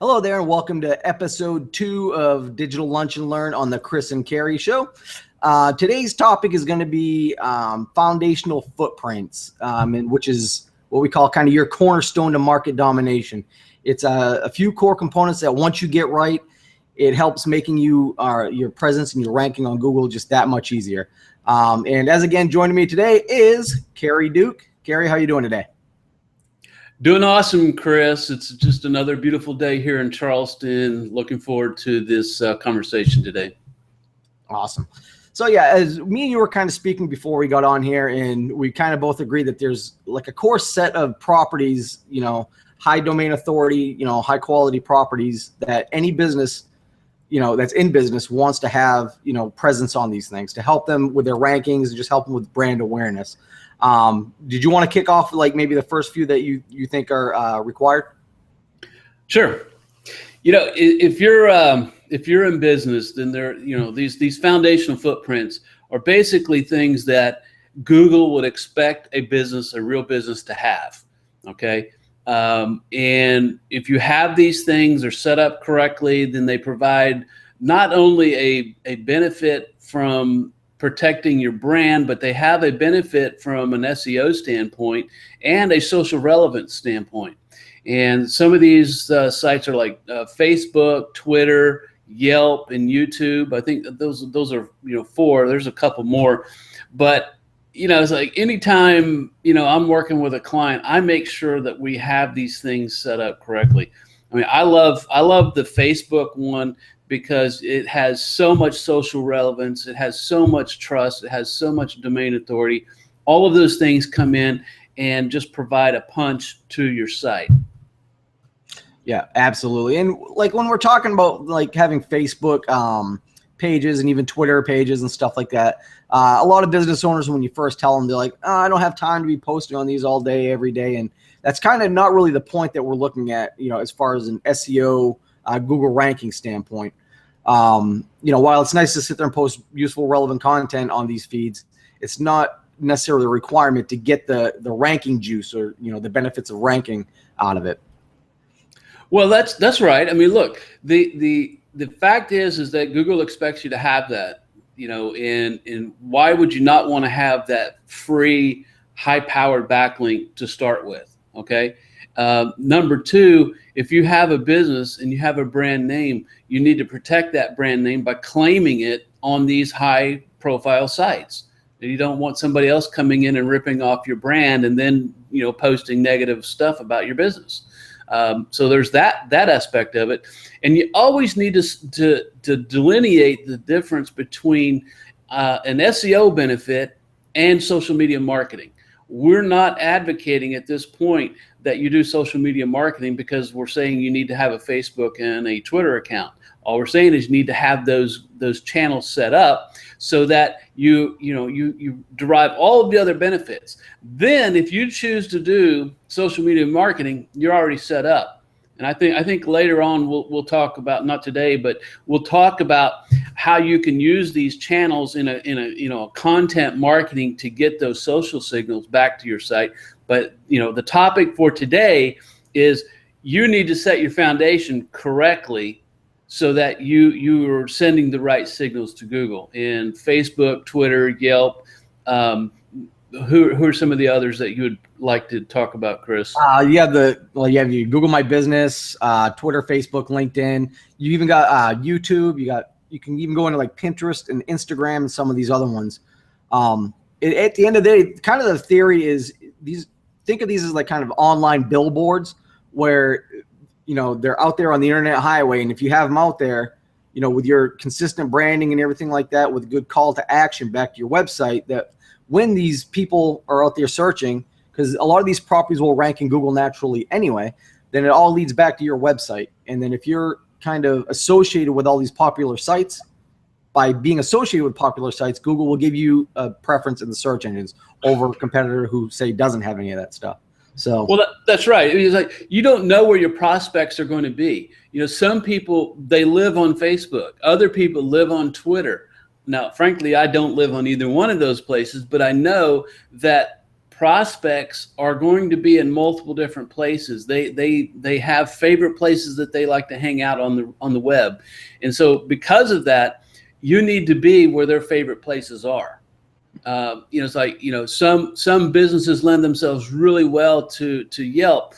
Hello there, and welcome to episode 2 of Digital Lunch and Learn on the Chris and Carrie Show. Today's topic is going to be foundational footprints, and which is what we call kind of your cornerstone to market domination. It's a few core components that once you get right, it helps making your presence and your ranking on Google just that much easier. And as again, joining me today is Carrie Duke. Carrie, how are you doing today? Doing awesome, Chris. It's just another beautiful day here in Charleston. Looking forward to this conversation today. Awesome. So yeah, as me and you were kind of speaking before we got on here, and we kind of both agree that there's like a core set of properties, high domain authority, high quality properties that any business, that's in business wants to have, presence on these things to help them with their rankings and just help them with brand awareness. Did you want to kick off like maybe the first few that you think are required? Sure. If you're in business, then these foundational footprints are basically things that Google would expect a real business to have. Okay. And if you have these things are set up correctly, then they provide not only a benefit from protecting your brand, but they have a benefit from an SEO standpoint and a social relevance standpoint. And some of these sites are like Facebook, Twitter, Yelp, and YouTube. I think those are 4. There's a couple more, but it's like anytime I'm working with a client, I make sure that we have these things set up correctly. I mean, I love the Facebook one because it has so much social relevance, it has so much trust, it has so much domain authority. All of those things come in and just provide a punch to your site. Yeah, absolutely. And like when we're talking about like having Facebook pages and even Twitter pages and stuff like that, a lot of business owners, when you first tell them, they're like, I don't have time to be posting on these all day, every day. And that's kind of not really the point that we're looking at, as far as an SEO Google ranking standpoint. While it's nice to sit there and post useful, relevant content on these feeds, it's not necessarily a requirement to get the ranking juice or, the benefits of ranking out of it. Well, that's right. I mean, look, the fact is that Google expects you to have that, and why would you not want to have that free, high-powered backlink to start with? Okay. Number 2, if you have a business and you have a brand name, you need to protect that brand name by claiming it on these high-profile sites. And you don't want somebody else coming in and ripping off your brand and then posting negative stuff about your business. So there's that aspect of it, and you always need to delineate the difference between an SEO benefit and social media marketing. We're not advocating at this point that you do social media marketing because we're saying you need to have a Facebook and a Twitter account. All we're saying is you need to have those channels set up so that you derive all of the other benefits. Then if you choose to do social media marketing, you're already set up. And I think later on we'll talk about, not today, but we'll talk about how you can use these channels in a content marketing to get those social signals back to your site. But the topic for today is you need to set your foundation correctly so that you are sending the right signals to Google. And Facebook, Twitter, Yelp, who are some of the others that you would like to talk about, Chris? You have you Google My Business, Twitter, Facebook, LinkedIn. You even got YouTube. You can even go into like Pinterest and Instagram and some of these other ones. At the end of the day, kind of the theory is think of these as like kind of online billboards where they're out there on the internet highway, and if you have them out there, with your consistent branding and everything like that, with a good call to action back to your website, that when these people are out there searching, because a lot of these properties will rank in Google naturally anyway, then it all leads back to your website. And then if you're kind of associated with all these popular sites, by being associated with popular sites, Google will give you a preference in the search engines over a competitor who, say, doesn't have any of that stuff. So, well, that's right. It's like you don't know where your prospects are going to be. Some people, they live on Facebook. Other people live on Twitter. Now, frankly, I don't live on either one of those places, but I know that prospects are going to be in multiple different places. They have favorite places that they like to hang out on the web, and so because of that, you need to be where their favorite places are. It's like, some businesses lend themselves really well to Yelp,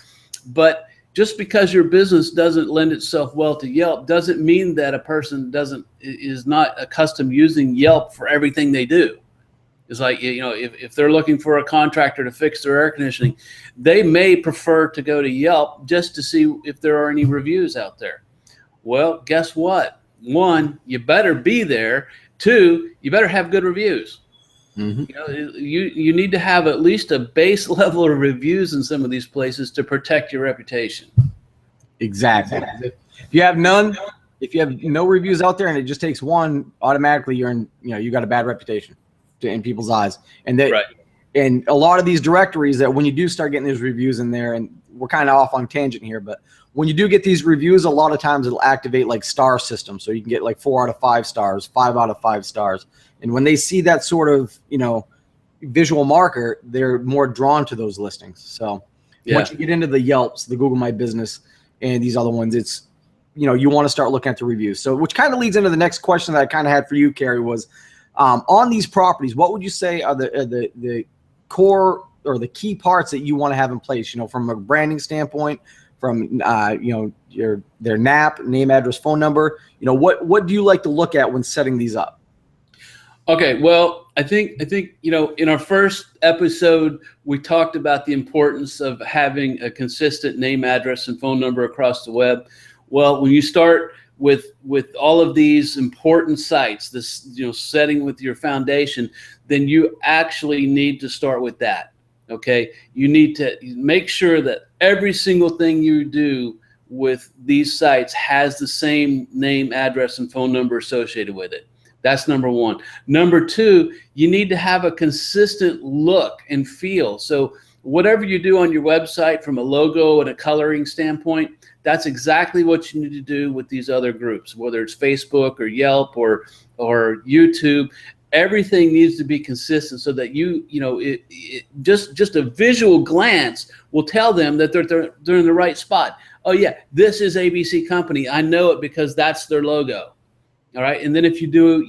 but just because your business doesn't lend itself well to Yelp doesn't mean that a person is not accustomed using Yelp for everything they do. It's like, if they're looking for a contractor to fix their air conditioning, they may prefer to go to Yelp just to see if there are any reviews out there. Well, guess what? One, you better be there. Two, you better have good reviews. Mm-hmm. You need to have at least a base level of reviews in some of these places to protect your reputation. Exactly. If you have none, if you have no reviews out there and it just takes one, automatically you got a bad reputation in people's eyes. And Right. And a lot of these directories, that when you do start getting these reviews in there, and we're kind of off on tangent here, but when you do get these reviews, a lot of times it'll activate like star system. So you can get like 4 out of 5 stars, 5 out of 5 stars. And when they see that sort of, visual marker, they're more drawn to those listings. So once you get into the Yelps, the Google My Business, and these other ones, it's, you want to start looking at the reviews. So which kind of leads into the next question that I kind of had for you, Carrie, was on these properties, what would you say are the core or the key parts that you want to have in place, from a branding standpoint, from, their NAP, name, address, phone number, what do you like to look at when setting these up? Okay, well, I think in our first episode we talked about the importance of having a consistent name, address, and phone number across the web. Well, when you start with all of these important sites, this setting with your foundation, then you actually need to start with that. Okay, you need to make sure that every single thing you do with these sites has the same name, address, and phone number associated with it. That's number one. Number two, you need to have a consistent look and feel. So whatever you do on your website from a logo and a coloring standpoint, that's exactly what you need to do with these other groups, whether it's Facebook or Yelp or YouTube. Everything needs to be consistent so that just a visual glance will tell them that they're in the right spot. Oh yeah, this is ABC Company. I know it because that's their logo. All right, and then if you do,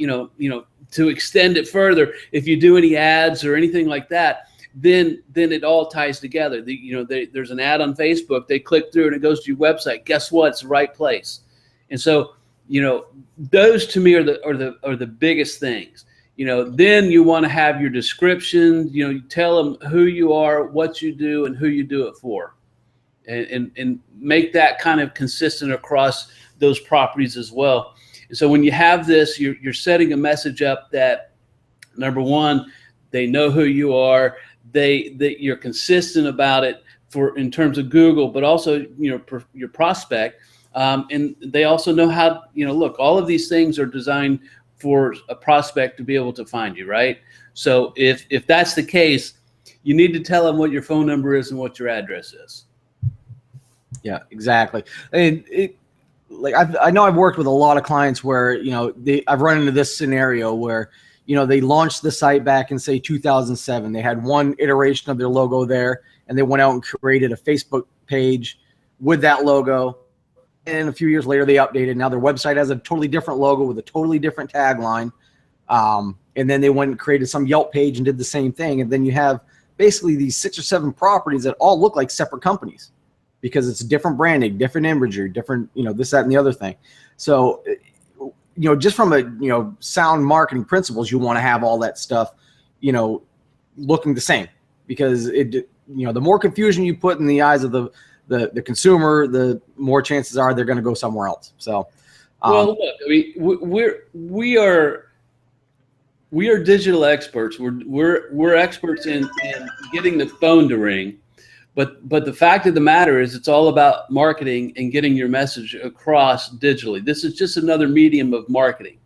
to extend it further, if you do any ads or anything like that, then it all ties together. There's an ad on Facebook. They click through and it goes to your website. Guess what? It's the right place. And so, those to me are the biggest things. Then you want to have your description. You tell them who you are, what you do, and who you do it for, and make that kind of consistent across those properties as well. So when you have this, you're setting a message up that, number one, they know who you are, that you're consistent about it in terms of Google, but also your prospect, and they also know how look. All of these things are designed for a prospect to be able to find you, right? So if that's the case, you need to tell them what your phone number is and what your address is. Yeah, exactly. And I know I've worked with a lot of clients where, I've run into this scenario where, they launched the site back in, say, 2007. They had one iteration of their logo there, and they went out and created a Facebook page with that logo. And a few years later, they updated. Now their website has a totally different logo with a totally different tagline. And then they went and created some Yelp page and did the same thing. And then you have basically these 6 or 7 properties that all look like separate companies, because it's different branding, different imagery, different, this, that, and the other thing. So, just from a, sound marketing principles, you want to have all that stuff, looking the same, because the more confusion you put in the eyes of the consumer, the more chances are they're going to go somewhere else. So, well, look, I mean, we are digital experts. We're experts in getting the phone to ring. But the fact of the matter is, it's all about marketing and getting your message across digitally. This is just another medium of marketing.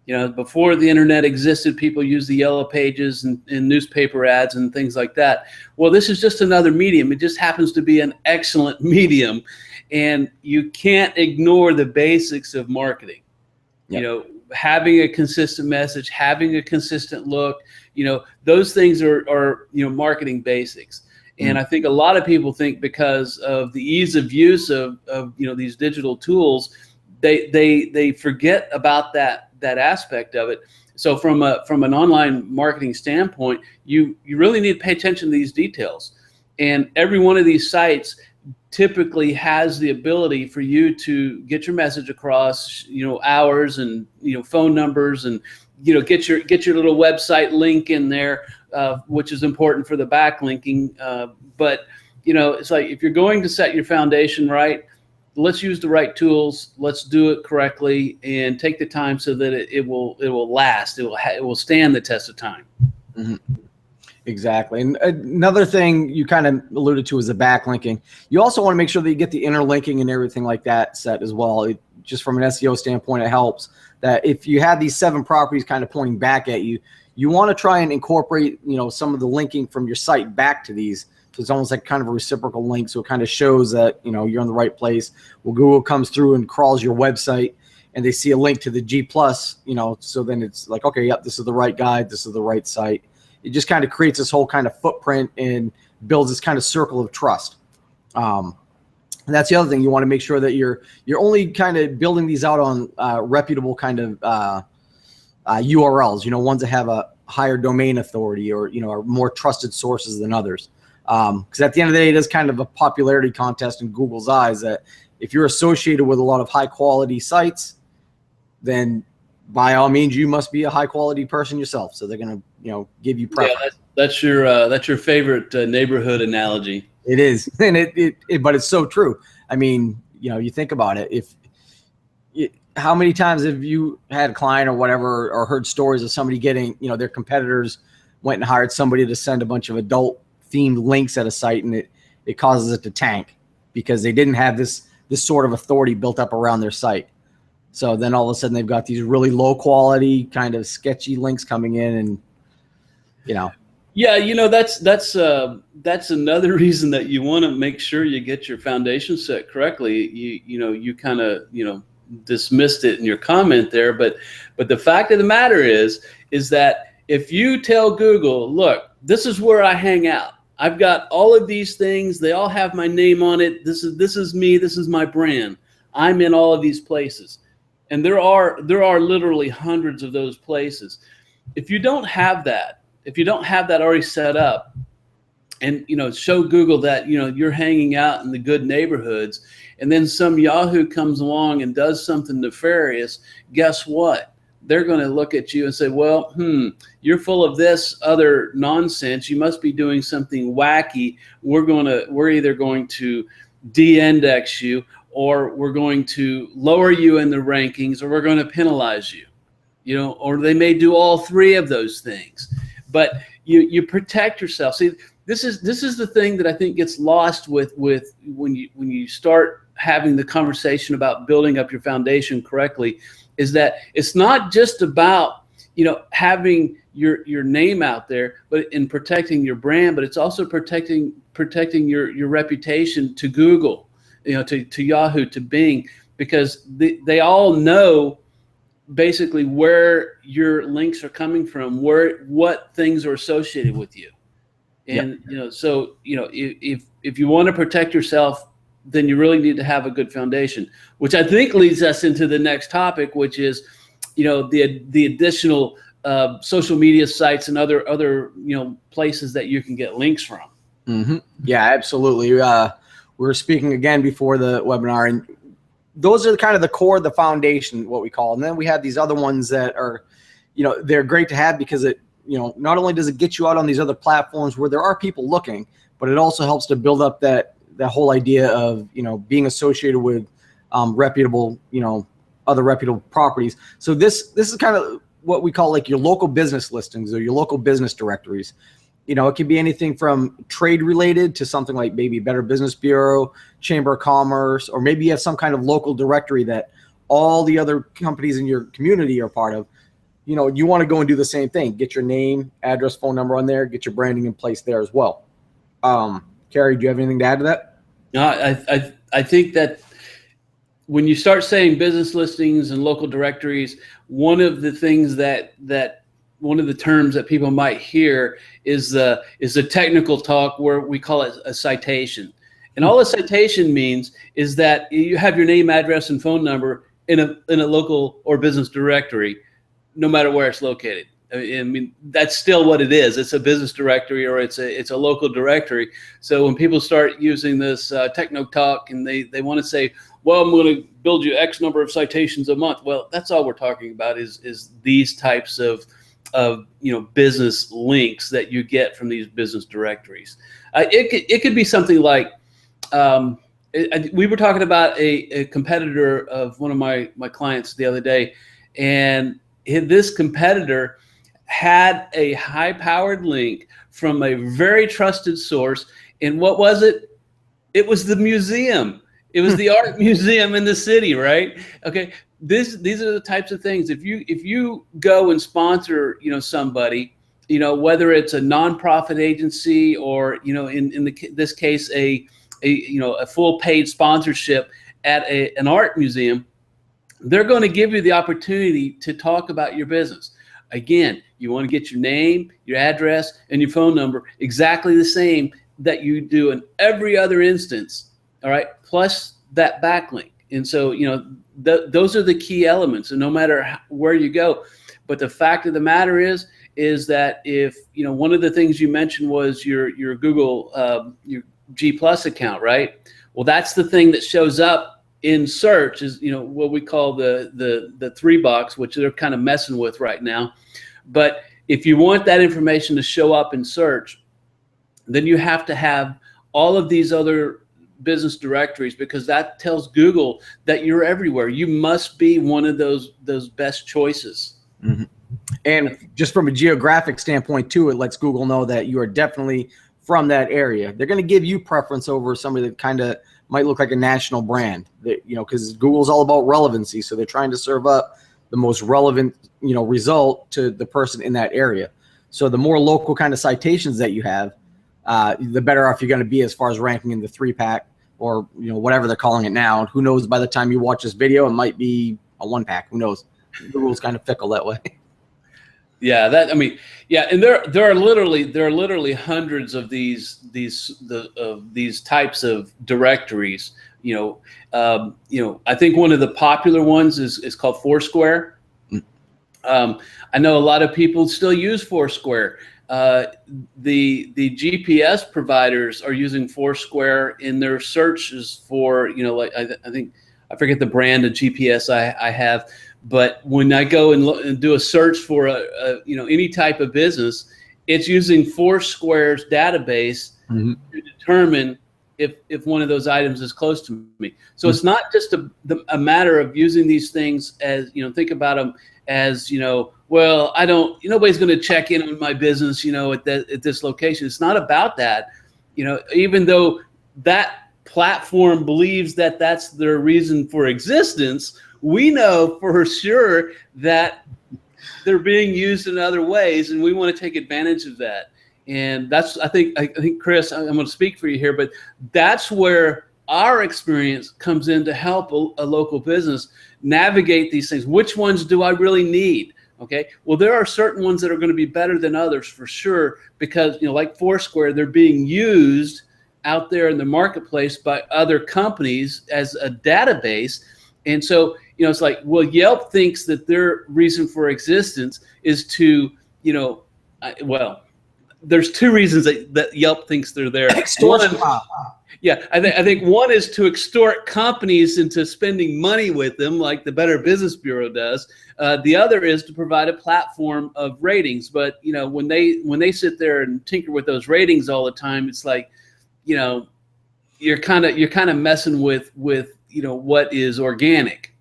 Before the internet existed, people used the yellow pages and newspaper ads and things like that. Well, this is just another medium. It just happens to be an excellent medium, and you can't ignore the basics of marketing. Yep. having a consistent message, having a consistent look, those things are marketing basics. And I think a lot of people think because of the ease of use of these digital tools, they forget about that aspect of it. So from an online marketing standpoint, you really need to pay attention to these details. And every one of these sites typically has the ability for you to get your message across, hours and phone numbers, and get your little website link in there, which is important for the backlinking. But it's like, if you're going to set your foundation right, let's use the right tools. Let's do it correctly and take the time so that it will last. It will stand the test of time. Mm-hmm. Exactly. And another thing you kind of alluded to is the backlinking. You also want to make sure that you get the interlinking and everything like that set as well. Just from an SEO standpoint, it helps that if you have these 7 properties kind of pointing back at you, you want to try and incorporate, some of the linking from your site back to these. So it's almost like kind of a reciprocal link. So it kind of shows that, you're in the right place. Well, Google comes through and crawls your website and they see a link to the G+, so then it's like, okay, yep, this is the right guide. This is the right site. It just kind of creates this whole kind of footprint and builds this kind of circle of trust. And that's the other thing. You want to make sure that you're only kind of building these out on reputable kind of URLs, ones that have a higher domain authority or, are more trusted sources than others. Because at the end of the day, it is kind of a popularity contest in Google's eyes that if you're associated with a lot of high quality sites, then by all means, you must be a high quality person yourself. So they're going to, give you preference. Yeah, that's your favorite neighborhood analogy. It is, and but it's so true. I mean, you think about it. How many times have you had a client or whatever, or heard stories of somebody getting, their competitors went and hired somebody to send a bunch of adult themed links at a site, and it causes it to tank because they didn't have this sort of authority built up around their site. So then all of a sudden they've got these really low quality kind of sketchy links coming in, and Yeah, that's another reason that you want to make sure you get your foundation set correctly. You kind of dismissed it in your comment there, but the fact of the matter is that if you tell Google, look, this is where I hang out. I've got all of these things. They all have my name on it. This is me. This is my brand. I'm in all of these places, and there are literally hundreds of those places. If you don't have that already set up, and show Google that you're hanging out in the good neighborhoods, and then some Yahoo comes along and does something nefarious, guess what? They're going to look at you and say, well, you're full of this other nonsense. You must be doing something wacky. We're either going to de-index you, or we're going to lower you in the rankings, or we're going to penalize you. Or they may do all 3 of those things. But you protect yourself. See, this is the thing that I think gets lost with when you start having the conversation about building up your foundation correctly, is that it's not just about having your name out there, but in protecting your brand, but it's also protecting your reputation to Google, to Yahoo, to Bing, because they all know basically where your links are coming from, what things are associated with you. And so if you want to protect yourself, then you really need to have a good foundation, which I think leads us into the next topic, which is the additional social media sites and other places that you can get links from. Mm-hmm. Yeah, absolutely. We were speaking again before the webinar, and those are kind of the core, the foundation, what we call. And then we have these other ones that are, they're great to have because it, not only does it get you out on these other platforms where there are people looking, but it also helps to build up that whole idea of, being associated with reputable, other reputable properties. So this is kind of what we call like your local business listings or your local business directories. It could be anything from trade related to something like maybe Better Business Bureau, Chamber of Commerce, or maybe you have some kind of local directory that all the other companies in your community are part of. You want to go and do the same thing. Get your name, address, phone number on there, get your branding in place there as well. Carrie, do you have anything to add to that? No, I think that when you start saying business listings and local directories, one of the things one of the terms that people might hear is the technical talk where we call it a citation. And all a citation means is that you have your name, address, and phone number in a local or business directory, no matter where it's located. I mean, that's still what it is. It's a business directory, or it's a local directory. So when people start using this techno talk and they want to say, well, I'm going to build you X number of citations a month. Well, that's all we're talking about is these types of business links that you get from these business directories. It could be something like, we were talking about a competitor of one of my clients the other day, and this competitor had a high-powered link from a very trusted source. And what was it? It was the museum. It was the art museum in the city, right? Okay. These are the types of things. If you go and sponsor, somebody, whether it's a nonprofit agency or, in this case, a full paid sponsorship at an art museum, they're going to give you the opportunity to talk about your business. Again, you want to get your name, your address, and your phone number exactly the same that you do in every other instance. All right, plus that backlink. And so, those are the key elements, and no matter where you go. But the fact of the matter is that if, one of the things you mentioned was your Google, your G+ account, right? Well, that's the thing that shows up in search is, what we call the 3 box, which they're kind of messing with right now. But if you want that information to show up in search, then you have to have all of these other business directories, because that tells Google that you're everywhere. You must be one of those best choices. Mm-hmm. And just from a geographic standpoint too, it lets Google know that you are definitely from that area. They're going to give you preference over somebody that kind of might look like a national brand, because Google's all about relevancy. So they're trying to serve up the most relevant, result to the person in that area. So the more local kind of citations that you have, the better off you're going to be as far as ranking in the 3-pack or, whatever they're calling it now. Who knows, by the time you watch this video, it might be a 1-pack. Who knows? Google's kind of fickle that way. Yeah, and there are literally hundreds of these types of directories. I think one of the popular ones is called Foursquare. I know a lot of people still use Foursquare. The GPS providers are using Foursquare in their searches for, I forget the brand of GPS I have. But when I go and do a search for any type of business, it's using Foursquare's database to determine if one of those items is close to me. So it's not just a matter of using these things as, think about them as, well, nobody's going to check in on my business, at this location. It's not about that, even though that platform believes that that's their reason for existence. We know for sure that they're being used in other ways, and we want to take advantage of that. And that's, I think, Chris, I'm going to speak for you here, but that's where our experience comes in to help a local business navigate these things. Which ones do I really need? Okay. Well, there are certain ones that are going to be better than others for sure, because, like Foursquare, they're being used out there in the marketplace by other companies as a database. And so, it's like, well, Yelp thinks that their reason for existence is to, there's 2 reasons that Yelp thinks they're there. Extortion. I think one is to extort companies into spending money with them, like the Better Business Bureau does. The other is to provide a platform of ratings. But when they sit there and tinker with those ratings all the time, it's like, you're kind of messing with what is organic.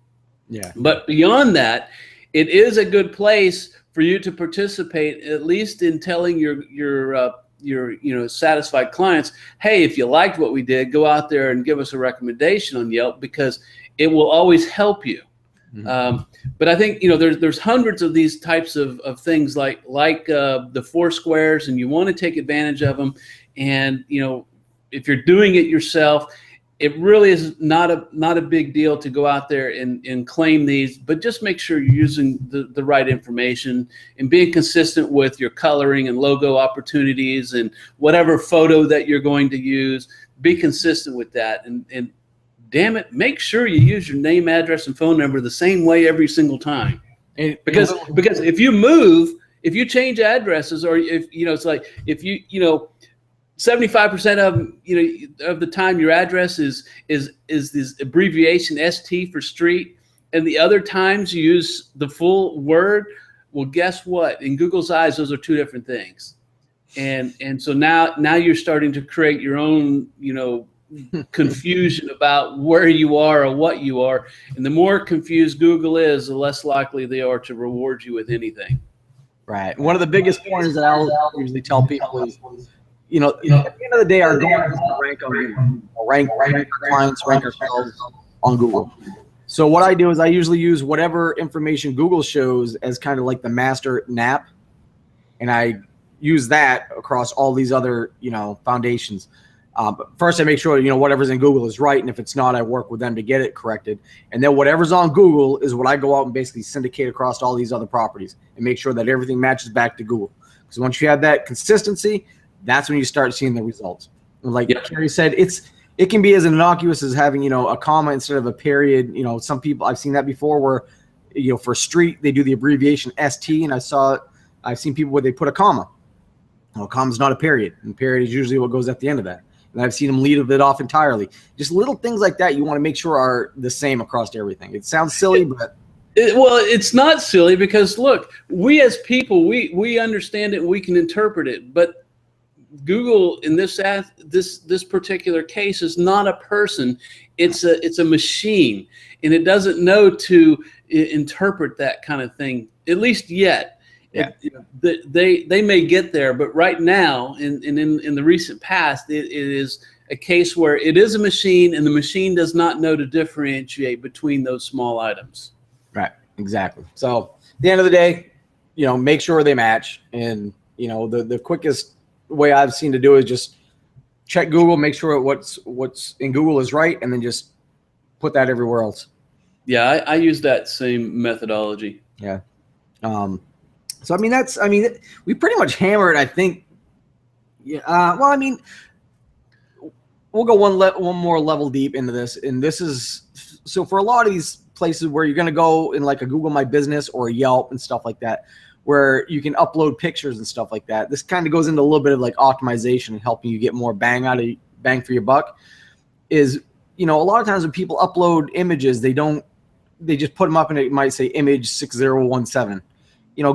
Yeah. But beyond that, it is a good place for you to participate, at least in telling your satisfied clients, hey, if you liked what we did, go out there and give us a recommendation on Yelp, because it will always help you. Mm-hmm. But I think there's hundreds of these types of things like the Foursquares, and you want to take advantage of them. And if you're doing it yourself, it really is not a big deal to go out there and claim these, but just make sure you're using the right information and being consistent with your coloring and logo opportunities and whatever photo that you're going to use. Be consistent with that, and damn it, make sure you use your name, address, and phone number the same way every single time. Because if you move, if you change addresses, or if it's like if you 75% of the time your address is this abbreviation ST for street, and the other times you use the full word. Well, guess what? In Google's eyes, those are two different things, and so now you're starting to create your own confusion about where you are or what you are, and the more confused Google is, the less likely they are to reward you with anything. Right. One of the biggest pointers that I'll usually tell people is, at the end of the day, our goal is to rank on Google, rank our clients, rank ourselves on Google. So what I do is I usually use whatever information Google shows as kind of like the master NAP, and I use that across all these other, foundations. But first I make sure, whatever's in Google is right, and if it's not, I work with them to get it corrected. And then whatever's on Google is what I go out and basically syndicate across all these other properties and make sure that everything matches back to Google. Because once you have that consistency, that's when you start seeing the results. And like Kerry said, it can be as innocuous as having, a comma instead of a period. Some people, I've seen that before where, for street, they do the abbreviation ST, and I've seen people where they put a comma. A comma's not a period, and period is usually what goes at the end of that. And I've seen them leave it off entirely. Just little things like that you want to make sure are the same across everything. It sounds silly, but it's not silly, because look, we as people, we understand it, we can interpret it, but Google in this particular case is not a person. It's a machine, and it doesn't know to interpret that kind of thing, at least yet. Yeah. They may get there, but right now, in the recent past, it is a case where it is a machine, and the machine does not know to differentiate between those small items. Right, exactly. So at the end of the day, make sure they match, and the quickest way I've seen to do is just check Google, make sure what's in Google is right, and then just put that everywhere else. Yeah, I use that same methodology. Yeah. So we pretty much hammered, I think. Yeah. We'll go one more level deep into this, and this is so for a lot of these places where you're going to go in like a Google My Business or a Yelp and stuff like that, where you can upload pictures and stuff like that. This kind of goes into a little bit of like optimization and helping you get more bang for your buck. Is a lot of times when people upload images, they just put them up and it might say image 6017.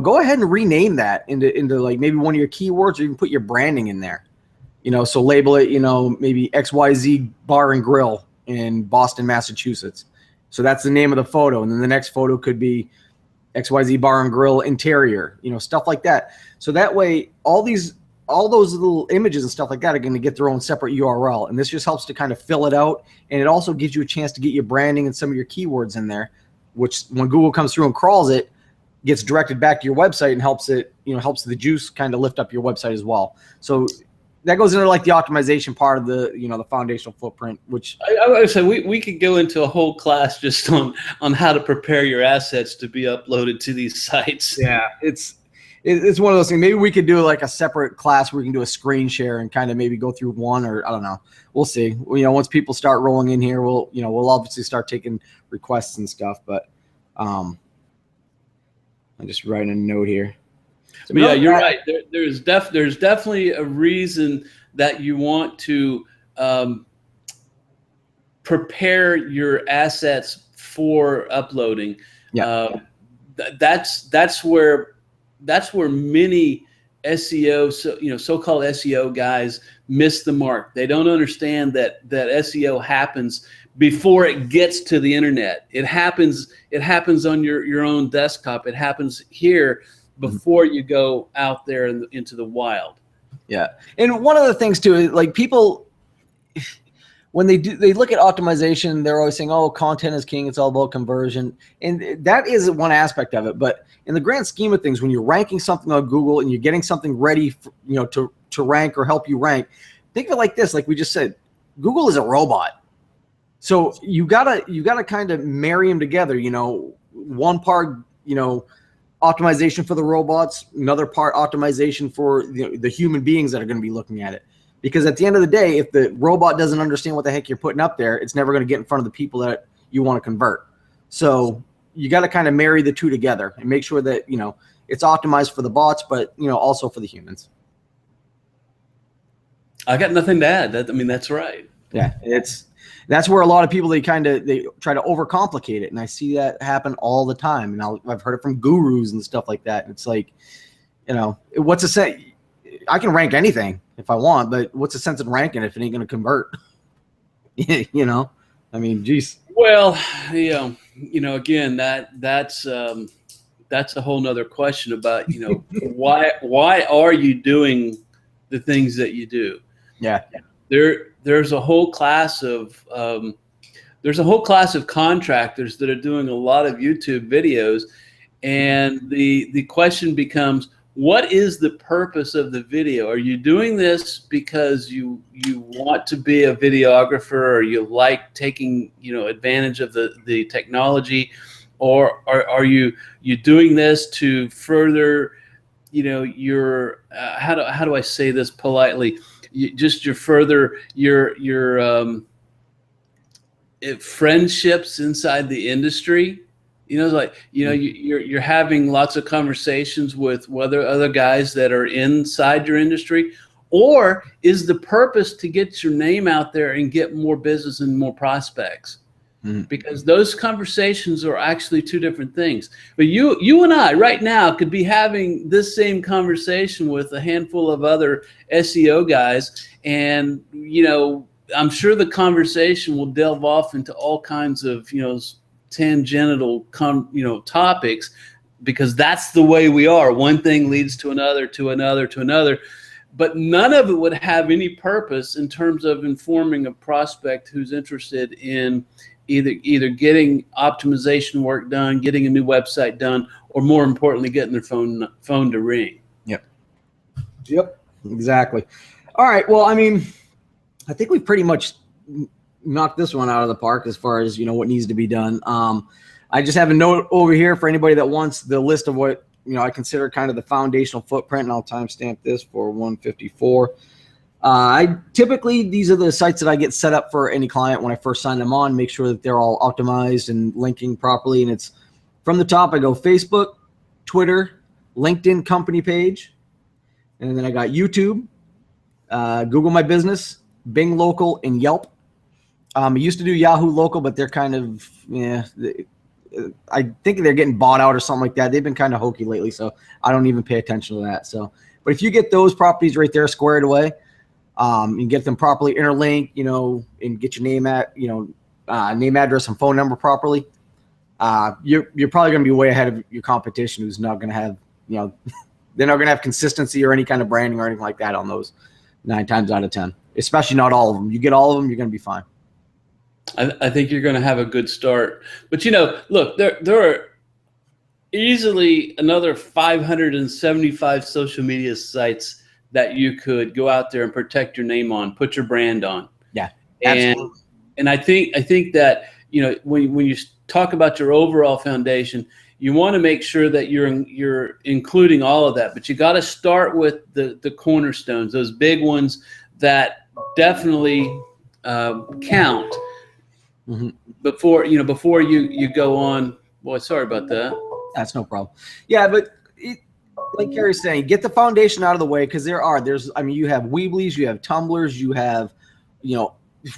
Go ahead and rename that into like maybe one of your keywords, or even put your branding in there. So label it, maybe XYZ Bar and Grill in Boston, Massachusetts. So that's the name of the photo, and then the next photo could be XYZ Bar and Grill interior, stuff like that. So that way, all those little images and stuff like that are going to get their own separate URL, and this just helps to kind of fill it out, and it also gives you a chance to get your branding and some of your keywords in there, which when Google comes through and crawls it, gets directed back to your website and helps the juice kind of lift up your website as well. So that goes into like the optimization part of the the foundational footprint, which I would say we could go into a whole class just on how to prepare your assets to be uploaded to these sites. Yeah, it's one of those things. Maybe we could do like a separate class where we can do a screen share and kind of maybe go through one, or I don't know. We'll see. Once people start rolling in here, we'll obviously start taking requests and stuff. But I'm just writing a note here. So, yeah, you're right. There's definitely a reason that you want to prepare your assets for uploading. Yeah. That's where many SEO, so-called SEO guys miss the mark. They don't understand that SEO happens before it gets to the internet. It happens on your own desktop. It happens here before you go out there into the wild. Yeah. And one of the things too is like people, when they look at optimization, they're always saying, oh, content is king. It's all about conversion. And that is one aspect of it. But in the grand scheme of things, when you're ranking something on Google and you're getting something ready for, to rank or help you rank, think of it like this. Like we just said, Google is a robot. So you gotta kind of marry them together. One part, optimization for the robots, another part optimization for the human beings that are going to be looking at it. Because at the end of the day, if the robot doesn't understand what the heck you're putting up there, it's never going to get in front of the people that you want to convert. So you got to kind of marry the two together and make sure that, it's optimized for the bots, but, also for the humans. I got nothing to add. That's right. Yeah, that's where a lot of people, they try to overcomplicate it. And I see that happen all the time. And I've heard it from gurus and stuff like that. And it's like, what's a sense? I can rank anything if I want, but what's the sense in ranking if it ain't going to convert? Geez. Well, again, that's a whole nother question about, why are you doing the things that you do? Yeah. There's a whole class of contractors that are doing a lot of YouTube videos, and the question becomes, what is the purpose of the video? Are you doing this because you want to be a videographer, or you like taking advantage of the technology, or are you doing this to further your how do I say this politely? Your friendships inside the industry. You're having lots of conversations with other guys that are inside your industry, or is the purpose to get your name out there and get more business and more prospects? Because those conversations are actually two different things. But you and I right now could be having this same conversation with a handful of other SEO guys, and I'm sure the conversation will delve off into all kinds of tangential topics, because that's the way we are. One thing leads to another, to another, to another. But none of it would have any purpose in terms of informing a prospect who's interested in either getting optimization work done, getting a new website done, or more importantly, getting their phone to ring. Yep, exactly. All right. Well, I think we've pretty much knocked this one out of the park as far as what needs to be done. I just have a note over here for anybody that wants the list of what I consider kind of the foundational footprint, and I'll timestamp this for 154. Typically, these are the sites that I get set up for any client when I first sign them on, make sure that they're all optimized and linking properly. And it's from the top, I go Facebook, Twitter, LinkedIn company page. And then I got YouTube, Google My Business, Bing Local, and Yelp. I used to do Yahoo Local, but they're kind of, I think they're getting bought out or something like that. They've been kind of hokey lately, so I don't even pay attention to that. But if you get those properties right there squared away, and get them properly interlinked, and get your name name, address, and phone number properly, you're probably going to be way ahead of your competition, who's not going to have, they're not going to have consistency or any kind of branding or anything like that on those 9 times out of 10, especially not all of them. You get all of them, you're going to be fine. I think you're going to have a good start. But, look, there are easily another 575 social media sites that you could go out there and protect your name on, put your brand on. Yeah, absolutely. And I think that when you talk about your overall foundation, you want to make sure that you're including all of that. But you got to start with the cornerstones, those big ones that definitely count. Before you go on. Boy, sorry about that. That's no problem. Yeah, but like Gary's saying, get the foundation out of the way, because you have Weebly's, you have Tumblrs, you have,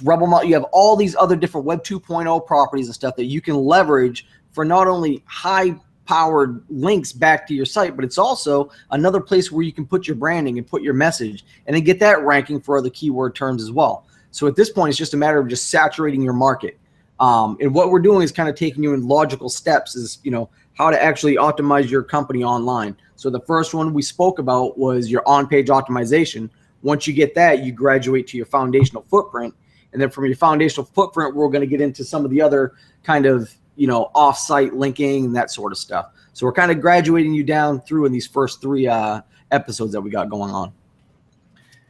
Rebel, you have all these other different Web 2.0 properties and stuff that you can leverage for not only high-powered links back to your site, but it's also another place where you can put your branding and put your message, and then get that ranking for other keyword terms as well. So at this point, it's just a matter of just saturating your market. And what we're doing is kind of taking you in logical steps, is how to actually optimize your company online. So the first one we spoke about was your on-page optimization. Once you get that, you graduate to your foundational footprint. And then from your foundational footprint, we're going to get into some of the other kind of, off-site linking and that sort of stuff. So we're kind of graduating you down through in these first 3 episodes that we got going on.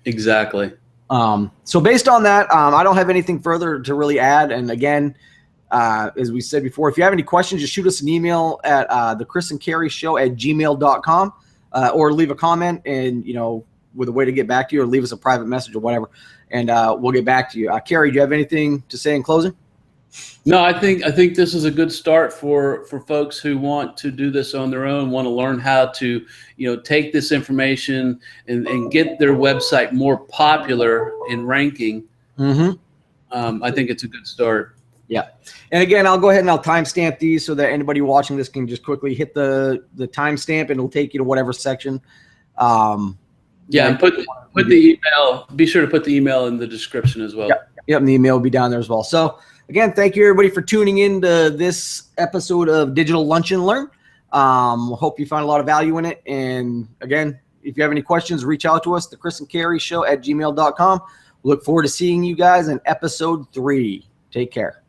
Exactly. So based on that, I don't have anything further to really add. And again, as we said before, if you have any questions, just shoot us an email at thechrisandcarrieshow@gmail.com, or leave a comment and, with a way to get back to you, or leave us a private message or whatever, and we'll get back to you. Carrie, do you have anything to say in closing? No, I think this is a good start for folks who want to do this on their own, want to learn how to, take this information and get their website more popular in ranking. I think it's a good start. Yeah. And again, I'll go ahead and I'll timestamp these so that anybody watching this can just quickly hit the timestamp and it'll take you to whatever section. And put the email. Be sure to put the email in the description as well. Yep, and the email will be down there as well. So again, thank you everybody for tuning in to this episode of Digital Lunch and Learn. Hope you found a lot of value in it. And again, if you have any questions, reach out to us, thechrisandcarrieshow@gmail.com. Look forward to seeing you guys in episode 3. Take care.